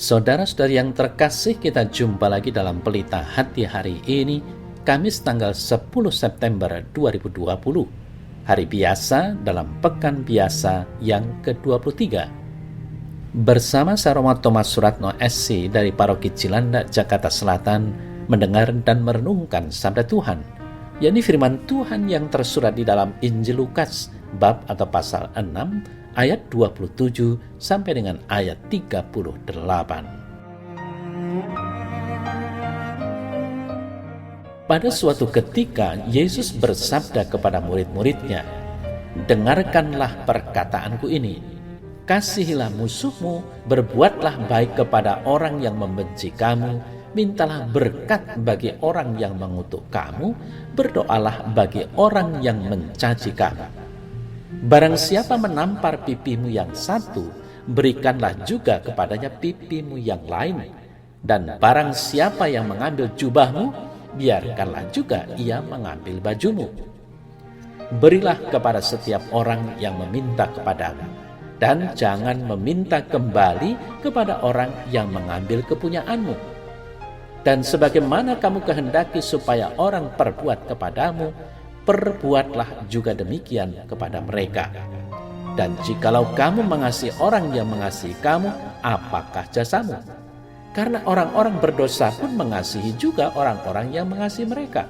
Saudara-saudari yang terkasih, kita jumpa lagi dalam Pelita Hati hari ini, Kamis tanggal 10 September 2020, hari biasa dalam Pekan Biasa yang ke-23. Bersama saya Romo Thomas Suratno SC dari Paroki Cilandak, Jakarta Selatan, mendengar dan merenungkan Sabda Tuhan, yakni firman Tuhan yang tersurat di dalam Injil Lukas, bab atau pasal 6, ayat 27 sampai dengan ayat 38. Pada suatu ketika, Yesus bersabda kepada murid-muridnya, "Dengarkanlah perkataanku ini, kasihilah musuhmu, berbuatlah baik kepada orang yang membenci kamu, mintalah berkat bagi orang yang mengutuk kamu, berdoalah bagi orang yang mencaci kamu. Barang siapa menampar pipimu yang satu, berikanlah juga kepadanya pipimu yang lain. Dan barang siapa yang mengambil jubahmu, biarkanlah juga ia mengambil bajumu. Berilah kepada setiap orang yang meminta kepadamu, dan jangan meminta kembali kepada orang yang mengambil kepunyaanmu. Dan sebagaimana kamu kehendaki supaya orang perbuat kepadamu, perbuatlah juga demikian kepada mereka. Dan jikalau kamu mengasihi orang yang mengasihi kamu, apakah jasamu? Karena orang-orang berdosa pun mengasihi juga orang-orang yang mengasihi mereka.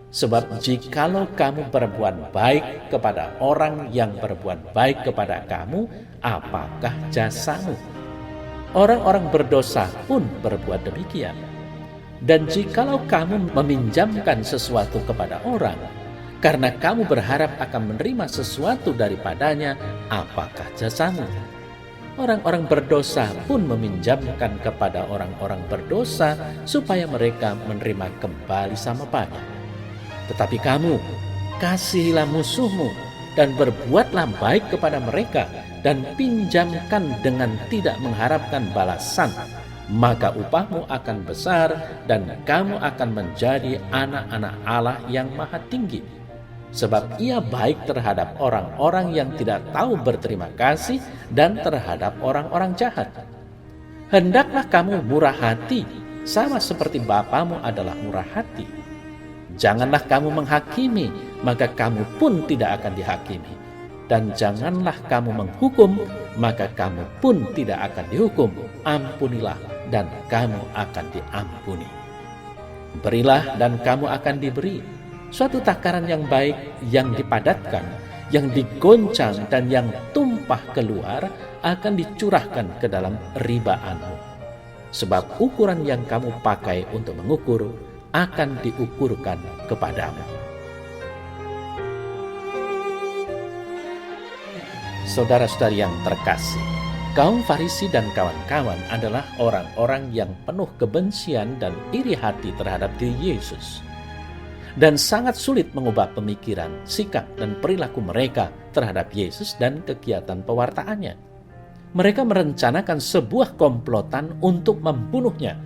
Sebab jikalau kamu berbuat baik kepada orang yang berbuat baik kepada kamu, apakah jasamu? Orang-orang berdosa pun berbuat demikian. Dan jikalau kamu meminjamkan sesuatu kepada orang, karena kamu berharap akan menerima sesuatu daripadanya, apakah jasamu? Orang-orang berdosa pun meminjamkan kepada orang-orang berdosa supaya mereka menerima kembali sama banyak. Tetapi kamu, kasihilah musuhmu dan berbuatlah baik kepada mereka dan pinjamkan dengan tidak mengharapkan balasan, maka upahmu akan besar dan kamu akan menjadi anak-anak Allah yang maha tinggi. Sebab ia baik terhadap orang-orang yang tidak tahu berterima kasih dan terhadap orang-orang jahat. Hendaklah kamu murah hati, sama seperti Bapamu adalah murah hati. Janganlah kamu menghakimi, maka kamu pun tidak akan dihakimi. Dan janganlah kamu menghukum, maka kamu pun tidak akan dihukum. Ampunilah, dan kamu akan diampuni. Berilah, dan kamu akan diberi. Suatu takaran yang baik, yang dipadatkan, yang digoncang, dan yang tumpah keluar akan dicurahkan ke dalam ribaanmu. Sebab ukuran yang kamu pakai untuk mengukur akan diukurkan kepadamu." Saudara-saudari yang terkasih, kaum Farisi dan kawan-kawan adalah orang-orang yang penuh kebencian dan iri hati terhadap diri Yesus, dan sangat sulit mengubah pemikiran, sikap, dan perilaku mereka terhadap Yesus dan kegiatan pewartaannya. Mereka merencanakan sebuah komplotan untuk membunuhnya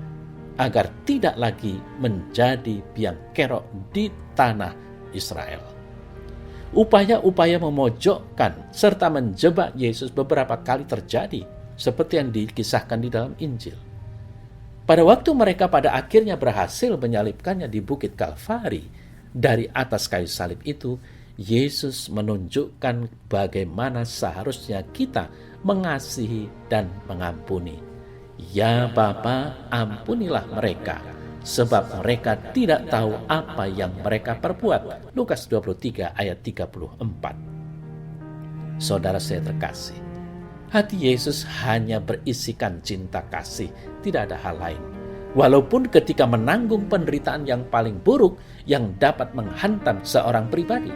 agar tidak lagi menjadi biang kerok di tanah Israel. Upaya-upaya memojokkan serta menjebak Yesus beberapa kali terjadi, seperti yang dikisahkan di dalam Injil. Pada waktu mereka pada akhirnya berhasil menyalibkannya di Bukit Kalvari, dari atas kayu salib itu, Yesus menunjukkan bagaimana seharusnya kita mengasihi dan mengampuni. "Ya Bapa, ampunilah mereka, sebab mereka tidak tahu apa yang mereka perbuat." Lukas 23 ayat 34. Saudara saya terkasih, hati Yesus hanya berisikan cinta kasih, tidak ada hal lain. Walaupun ketika menanggung penderitaan yang paling buruk yang dapat menghantam seorang pribadi,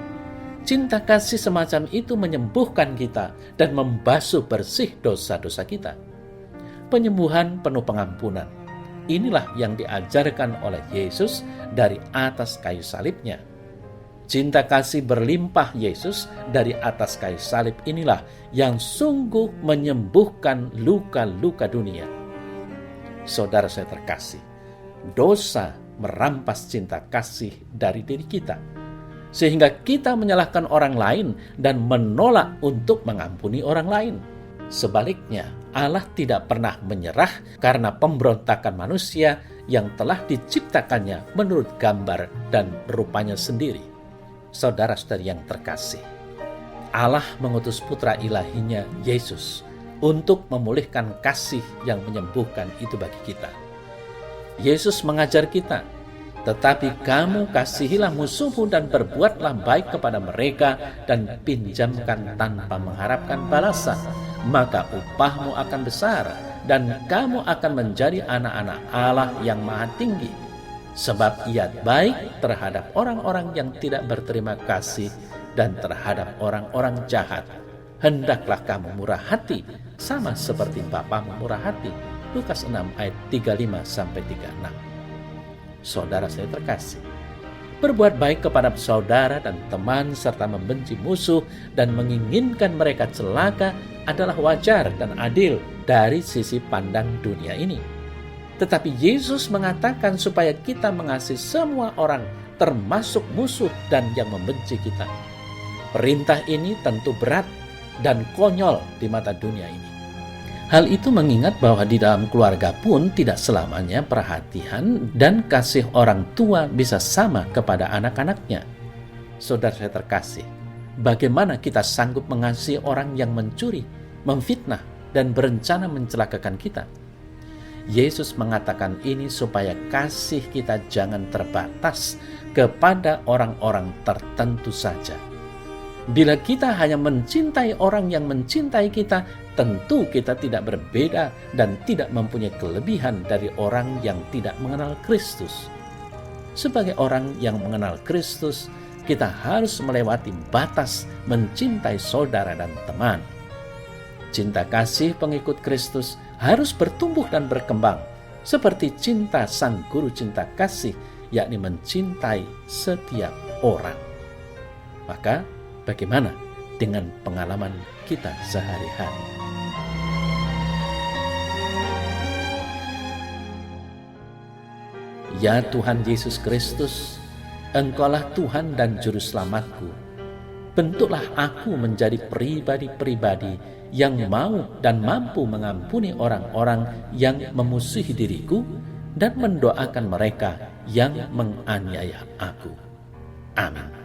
cinta kasih semacam itu menyembuhkan kita dan membasuh bersih dosa-dosa kita. Penyembuhan penuh pengampunan, inilah yang diajarkan oleh Yesus dari atas kayu salibnya. Cinta kasih berlimpah Yesus dari atas kayu salib inilah yang sungguh menyembuhkan luka-luka dunia. Saudara saya terkasih, dosa merampas cinta kasih dari diri kita, sehingga kita menyalahkan orang lain dan menolak untuk mengampuni orang lain. Sebaliknya, Allah tidak pernah menyerah karena pemberontakan manusia yang telah diciptakannya menurut gambar dan rupanya sendiri. Saudara-saudari yang terkasih, Allah mengutus putra ilahinya Yesus untuk memulihkan kasih yang menyembuhkan itu bagi kita. Yesus mengajar kita, tetapi kamu kasihilah musuhmu dan berbuatlah baik kepada mereka dan pinjamkan tanpa mengharapkan balasan, maka upahmu akan besar dan kamu akan menjadi anak-anak Allah yang maha tinggi. Sebab Ia baik terhadap orang-orang yang tidak berterima kasih dan terhadap orang-orang jahat. Hendaklah kamu murah hati, sama seperti Bapamu murah hati. Lukas 6 ayat 35-36. Saudara saya terkasih, berbuat baik kepada saudara dan teman serta membenci musuh dan menginginkan mereka celaka adalah wajar dan adil dari sisi pandang dunia ini. Tetapi Yesus mengatakan supaya kita mengasihi semua orang, termasuk musuh dan yang membenci kita. Perintah ini tentu berat dan konyol di mata dunia ini. Hal itu mengingat bahwa di dalam keluarga pun tidak selamanya perhatian dan kasih orang tua bisa sama kepada anak-anaknya. Saudara saya terkasih, bagaimana kita sanggup mengasihi orang yang mencuri, memfitnah, dan berencana mencelakakan kita? Yesus mengatakan ini supaya kasih kita jangan terbatas kepada orang-orang tertentu saja. Bila kita hanya mencintai orang yang mencintai kita, tentu kita tidak berbeda dan tidak mempunyai kelebihan dari orang yang tidak mengenal Kristus. Sebagai orang yang mengenal Kristus, kita harus melewati batas mencintai saudara dan teman. Cinta kasih pengikut Kristus harus bertumbuh dan berkembang, seperti cinta Sang Guru cinta kasih, yakni mencintai setiap orang. Maka, bagaimana dengan pengalaman kita sehari-hari? Ya Tuhan Yesus Kristus, Engkaulah Tuhan dan Juru Selamatku. Bentuklah aku menjadi pribadi-pribadi yang mau dan mampu mengampuni orang-orang yang memusuhi diriku dan mendoakan mereka yang menganiaya aku. Amin.